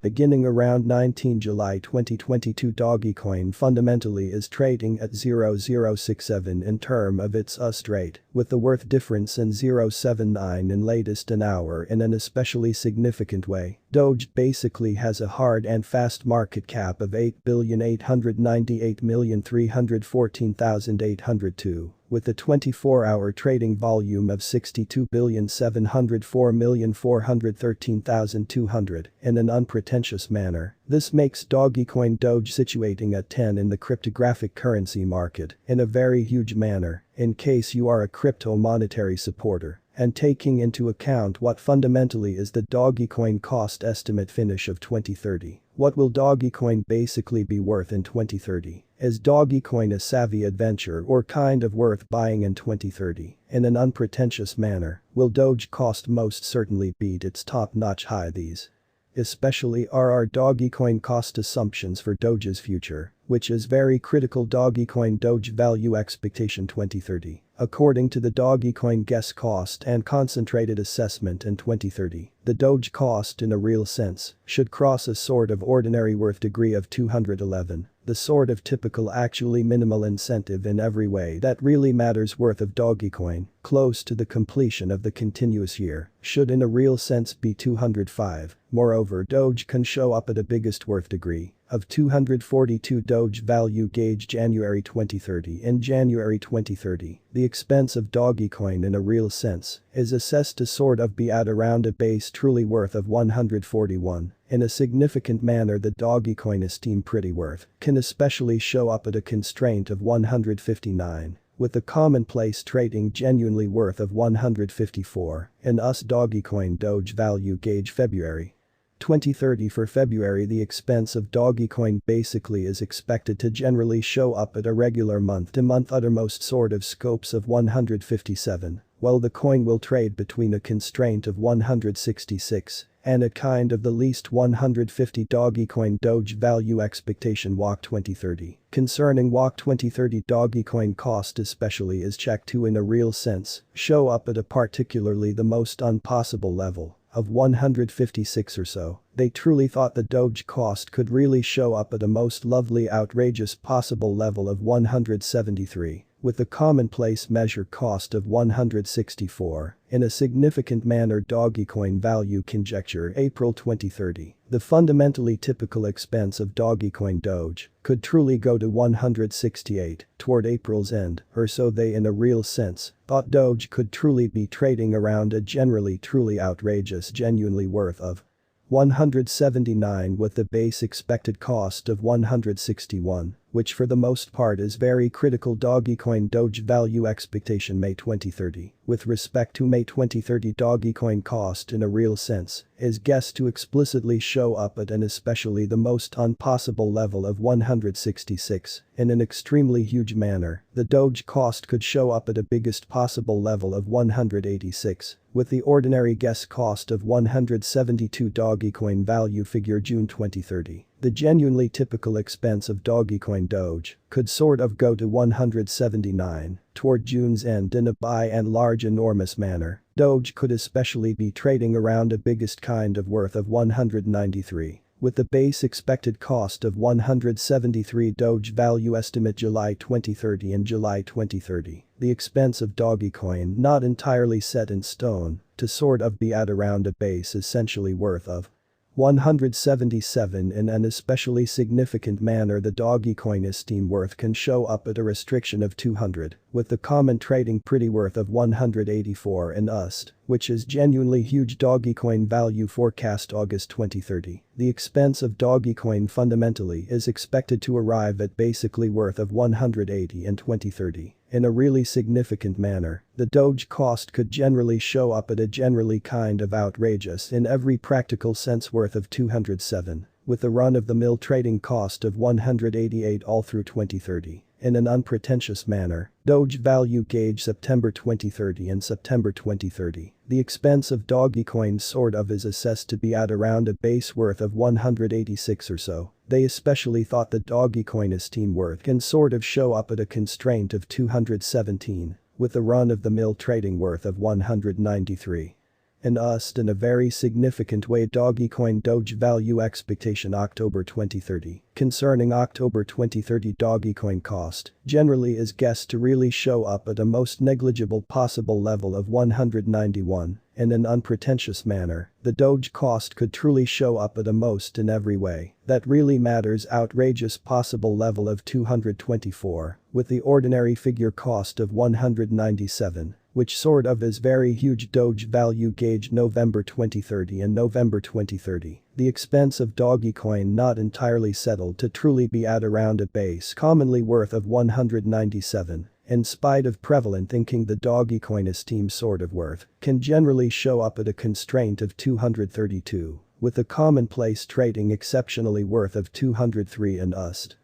Beginning around 19 July 2022, Dogecoin fundamentally is trading at 0.067 in term of its USD rate, with the worth difference in 0.79 in latest an hour in an especially significant way. Doge basically has a hard and fast market cap of 8,898,314,802. With a 24-hour trading volume of 62,704,413,200 in an unpretentious manner. This makes Dogecoin Doge situating at 10 in the cryptographic currency market in a very huge manner, in case you are a crypto monetary supporter. And taking into account what fundamentally is the Dogecoin cost estimate finish of 2030. What will Dogecoin basically be worth in 2030? Is Dogecoin a savvy adventure or kind of worth buying in 2030? In an unpretentious manner, will Doge cost most certainly beat its top-notch high these? Especially are our Dogecoin cost assumptions for Doge's future, which is very critical. Dogecoin Doge value expectation 2030. According to the Dogecoin guess cost and concentrated assessment in 2030, the Doge cost in a real sense should cross a sort of ordinary worth degree of 211, the sort of typical actually minimal incentive in every way that really matters worth of Dogecoin, close to the completion of the continuous year, should in a real sense be 205. Moreover, Doge can show up at a biggest worth degree of 242 Doge value gauge January 2030. In January 2030, the expense of Dogecoin in a real sense is assessed to sort of be at around a base truly worth of 141. In a significant manner, the Dogecoin esteem pretty worth can especially show up at a constraint of 159. With the commonplace trading genuinely worth of 154 in US Dogecoin Doge value gauge February 2030. For February, the expense of Dogecoin basically is expected to generally show up at a regular month-to-month uttermost sort of scopes of 157, while the coin will trade between a constraint of 166 and a kind of the least 150. Dogecoin Doge value expectation walk 2030. Concerning walk 2030, Dogecoin cost especially is checked to in a real sense show up at a particularly the most impossible level of 156 or so. They truly thought the Doge cost could really show up at a most lovely outrageous possible level of 173. With the commonplace measure cost of 164, in a significant manner. Dogecoin value conjecture April 2030. The fundamentally typical expense of Dogecoin Doge could truly go to 168 toward April's end, or so they in a real sense thought Doge could truly be trading around a generally truly outrageous genuinely worth of 179 with the base expected cost of 161, which for the most part is very critical. Dogecoin Doge value expectation May 2030. With respect to May 2030, Dogecoin cost in a real sense is guessed to explicitly show up at an especially the most impossible level of 166. In an extremely huge manner, the Doge cost could show up at a biggest possible level of 186. With the ordinary guess cost of 172. Dogecoin value figure June 2030. The genuinely typical expense of Dogecoin Doge could sort of go to 179 toward June's end in a by and large enormous manner. Doge could especially be trading around a biggest kind of worth of 193. With the base expected cost of 173. Doge value estimate July 2030. In July 2030, the expense of Dogecoin not entirely set in stone to sort of be at around a base essentially worth of 177 in an especially significant manner. The Dogecoin esteem worth can show up at a restriction of 200, with the common trading pretty worth of 184 in USD, which is genuinely huge. Dogecoin value forecast August 2030. The expense of Dogecoin fundamentally is expected to arrive at basically worth of 180 in 2030. In a really significant manner, the Doge cost could generally show up at a generally kind of outrageous in every practical sense worth of 207, with a run-of-the-mill trading cost of 188 all through 2030. In an unpretentious manner, Doge value gauge September 2030 and September 2030. The expense of Dogecoin sort of is assessed to be at around a base worth of 186 or so. They especially thought the Dogecoin esteem worth can sort of show up at a constraint of 217, with a run-of-the-mill trading worth of 193. In a very significant way. Dogecoin Doge value expectation October 2030. Concerning October 2030, Dogecoin cost generally is guessed to really show up at a most negligible possible level of 191. In an unpretentious manner, the Doge cost could truly show up at a most in every way that really matters outrageous possible level of 224, with the ordinary figure cost of 197. Which sort of is very huge. Doge value gauge November 2030 and November 2030. The expense of Dogecoin not entirely settled to truly be at around a base commonly worth of 197. In spite of prevalent thinking, the Dogecoin esteem sort of worth can generally show up at a constraint of 232. With the commonplace trading exceptionally worth of 203 and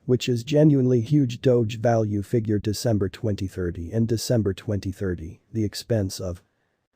which is genuinely huge. Doge value figure December 2030 and December 2030, the expense of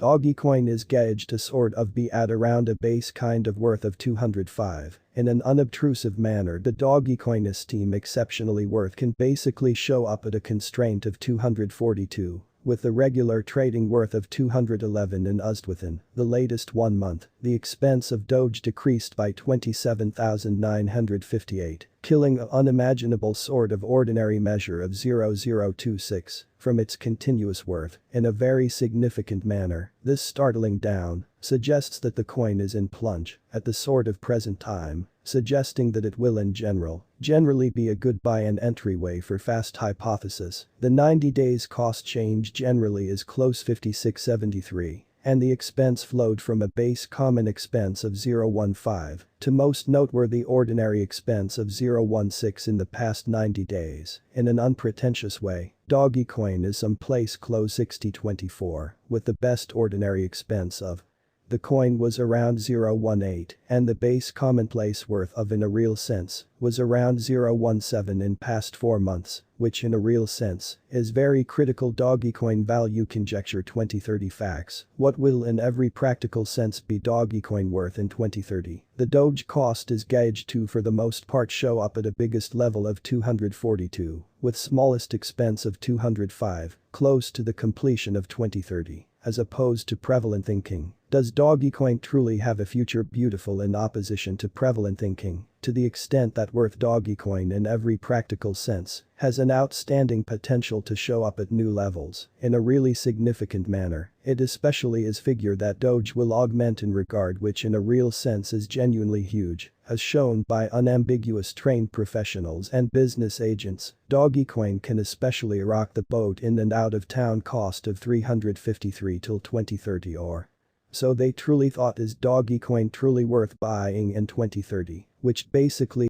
Dogecoin is gauged to sort of be at around a base kind of worth of 205. In an unobtrusive manner, the Dogecoin esteem exceptionally worth can basically show up at a constraint of 242. With the regular trading worth of 211 and within the latest 1 month, the expense of Doge decreased by 27,958, killing an unimaginable sort of ordinary measure of 0026 from its continuous worth in a very significant manner. This startling down suggests that the coin is in plunge at the sort of present time, suggesting that it will in generally be a good buy and entryway for fast hypothesis. The 90 days cost change generally is close 5673, and the expense flowed from a base common expense of 015 to most noteworthy ordinary expense of 016 in the past 90 days. In an unpretentious way, Dogecoin is someplace close 6024, with the best ordinary expense of the coin was around 018 and the base commonplace worth of in a real sense was around 017 in past 4 months, which in a real sense is very critical. Dogecoin value conjecture 2030 facts. What will in every practical sense be Dogecoin worth in 2030? The Doge cost is gauged to for the most part show up at a biggest level of 242, with smallest expense of 205, close to the completion of 2030. As opposed to prevalent thinking. Does Dogecoin truly have a future? Beautiful in opposition to prevalent thinking, to the extent that worth Dogecoin in every practical sense has an outstanding potential to show up at new levels in a really significant manner. It especially is figure that Doge will augment in regard which in a real sense is genuinely huge, as shown by unambiguous trained professionals and business agents. Dogecoin can especially rock the boat in and out of town cost of 353 till 2030 or so they truly thought. Is Dogecoin truly worth buying in 2030, which basically